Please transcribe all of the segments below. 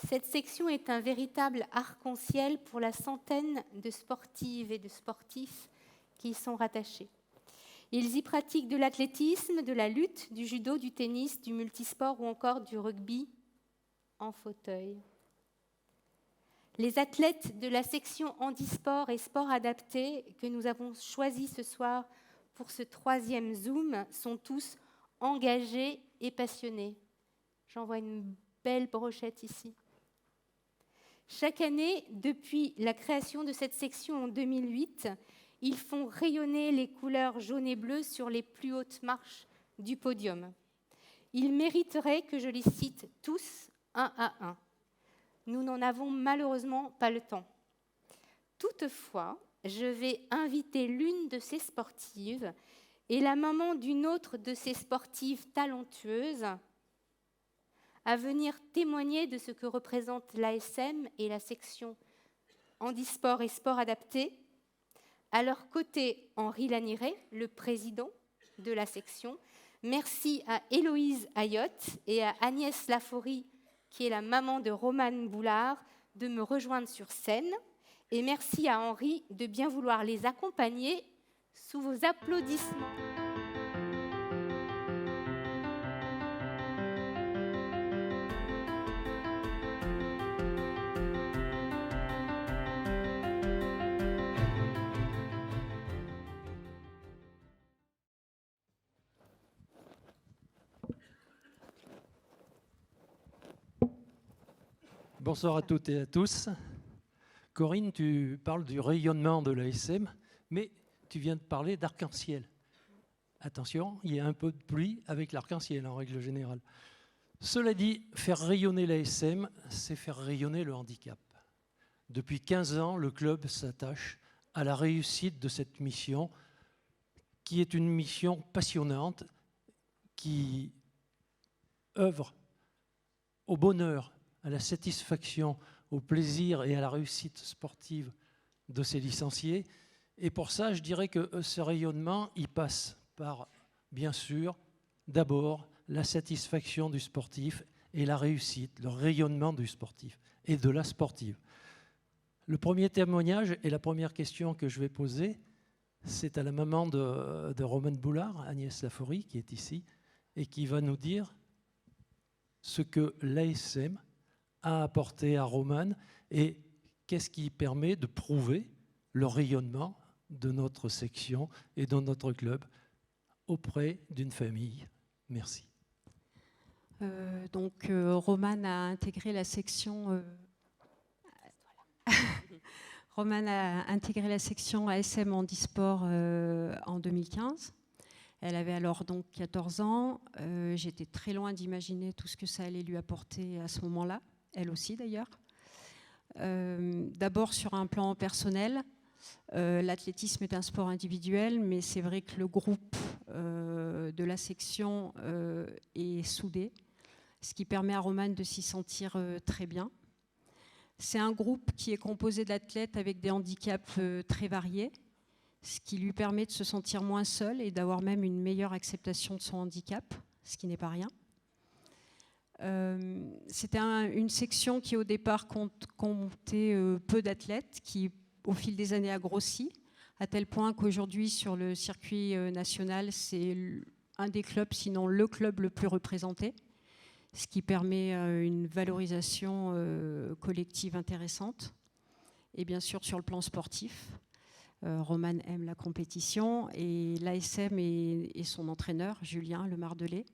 Cette section est un véritable arc-en-ciel pour la centaine de sportives et de sportifs qui y sont rattachés. Ils y pratiquent de l'athlétisme, de la lutte, du judo, du tennis, du multisport ou encore du rugby en fauteuil. Les athlètes de la section handisport et sport adapté que nous avons choisi ce soir pour ce 3e Zoom sont tous engagés et passionnés. J'en vois une belle brochette ici. Chaque année, depuis la création de cette section en 2008, ils font rayonner les couleurs jaune et bleu sur les plus hautes marches du podium. Ils mériteraient que je les cite tous un à un. Nous n'en avons malheureusement pas le temps. Toutefois, je vais inviter l'une de ces sportives et la maman d'une autre de ces sportives talentueuses à venir témoigner de ce que représente l'ASM et la section handisport et sport adapté. À leur côté, Henri Laniret, le président de la section. Merci à Héloïse Ayotte et à Agnès Laforie, qui est la maman de Romane Boulard, de me rejoindre sur scène. Et merci à Henri de bien vouloir les accompagner sous vos applaudissements. Bonsoir à toutes et à tous. Corinne, tu parles du rayonnement de l'ASM, mais tu viens de parler d'arc-en-ciel. Attention, il y a un peu de pluie avec l'arc-en-ciel en règle générale. Cela dit, faire rayonner l'ASM, c'est faire rayonner le handicap. Depuis 15 ans, le club s'attache à la réussite de cette mission, qui est une mission passionnante, qui œuvre au bonheur, à la satisfaction, au plaisir et à la réussite sportive de ses licenciés. Et pour ça, je dirais que ce rayonnement, il passe par, bien sûr, d'abord la satisfaction du sportif et la réussite, le rayonnement du sportif et de la sportive. Le premier témoignage et la première question que je vais poser, c'est à la maman de Romane Boulard, Agnès Laforie, qui est ici, et qui va nous dire ce que l'ASM a apporté à Romane et qu'est-ce qui permet de prouver le rayonnement de notre section et de notre club auprès d'une famille. Merci. Romane a intégré la section Romane a intégré la section ASM handisport en 2015. Elle avait alors donc 14 ans. J'étais très loin d'imaginer tout ce que ça allait lui apporter à ce moment-là. Elle aussi d'ailleurs. D'abord sur un plan personnel, l'athlétisme est un sport individuel, mais c'est vrai que le groupe de la section est soudé, ce qui permet à Romane de s'y sentir très bien. C'est un groupe qui est composé d'athlètes avec des handicaps très variés, ce qui lui permet de se sentir moins seul et d'avoir même une meilleure acceptation de son handicap, ce qui n'est pas rien. C'était une section qui au départ comptait peu d'athlètes, qui au fil des années a grossi, à tel point qu'aujourd'hui sur le circuit national, c'est un des clubs, sinon le club le plus représenté, ce qui permet une valorisation collective intéressante. Et bien sûr sur le plan sportif, Romane aime la compétition et l'ASM et son entraîneur, Julien Le Mardelet,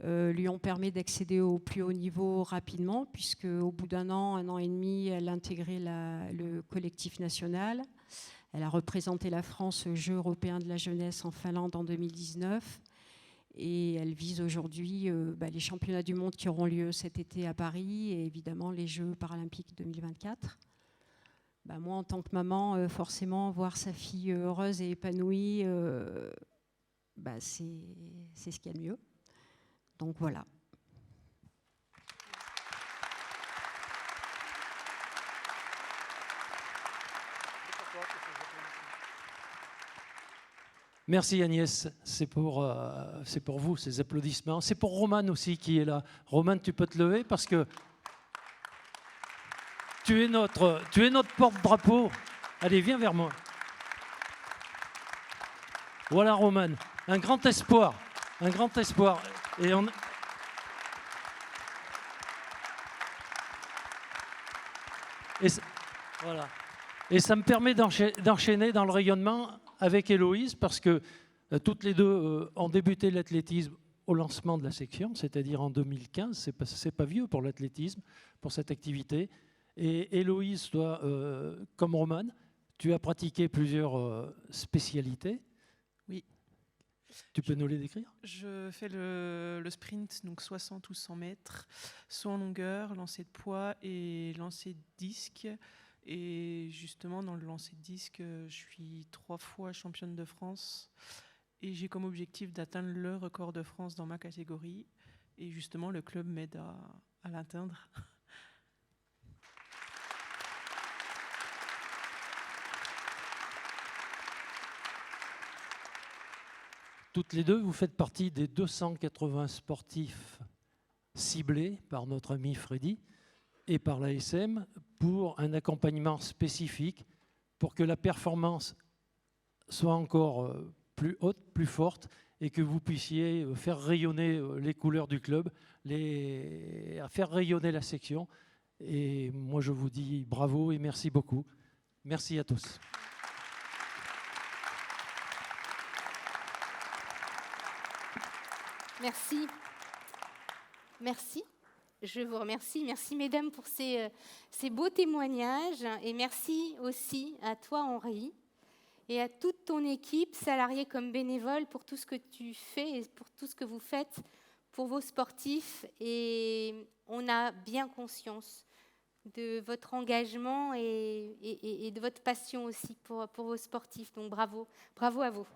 lui ont permis d'accéder au plus haut niveau rapidement, puisque au bout d'un an, 1 an et demi, elle a intégré le collectif national. Elle a représenté la France aux Jeux européens de la jeunesse en Finlande en 2019. Et elle vise aujourd'hui les championnats du monde qui auront lieu cet été à Paris et évidemment les Jeux paralympiques 2024. Moi, en tant que maman, forcément, voir sa fille heureuse et épanouie, c'est ce qu'il y a de mieux. Donc voilà. Merci Agnès, c'est pour vous ces applaudissements. C'est pour Romane aussi qui est là. Romane, tu peux te lever parce que tu es notre porte-drapeau. Allez, viens vers moi. Voilà, Romane, un grand espoir. Un grand espoir. Et on... Voilà. Et ça me permet d'enchaîner dans le rayonnement avec Héloïse, parce que toutes les deux ont débuté l'athlétisme au lancement de la section, c'est-à-dire en 2015. C'est pas vieux pour l'athlétisme, pour cette activité. Et Héloïse, toi, comme Romane, tu as pratiqué plusieurs spécialités. Oui. Tu peux nous les décrire? Je fais le sprint, donc 60 ou 100 mètres, saut en longueur, lancer de poids et lancer de disque. Et justement, dans le lancer de disque, je suis 3 fois championne de France. Et j'ai comme objectif d'atteindre le record de France dans ma catégorie. Et justement, le club m'aide à l'atteindre. Toutes les deux, vous faites partie des 280 sportifs ciblés par notre ami Freddy et par l'ASM pour un accompagnement spécifique pour que la performance soit encore plus haute, plus forte et que vous puissiez faire rayonner les couleurs du club, faire rayonner la section. Et moi, je vous dis bravo et merci beaucoup. Merci à tous. Merci. Merci. Je vous remercie. Merci, mesdames, pour ces beaux témoignages. Et merci aussi à toi, Henri, et à toute ton équipe, salariée comme bénévole, pour tout ce que tu fais et pour tout ce que vous faites pour vos sportifs. Et on a bien conscience de votre engagement et de votre passion aussi pour vos sportifs. Donc bravo. Bravo à vous.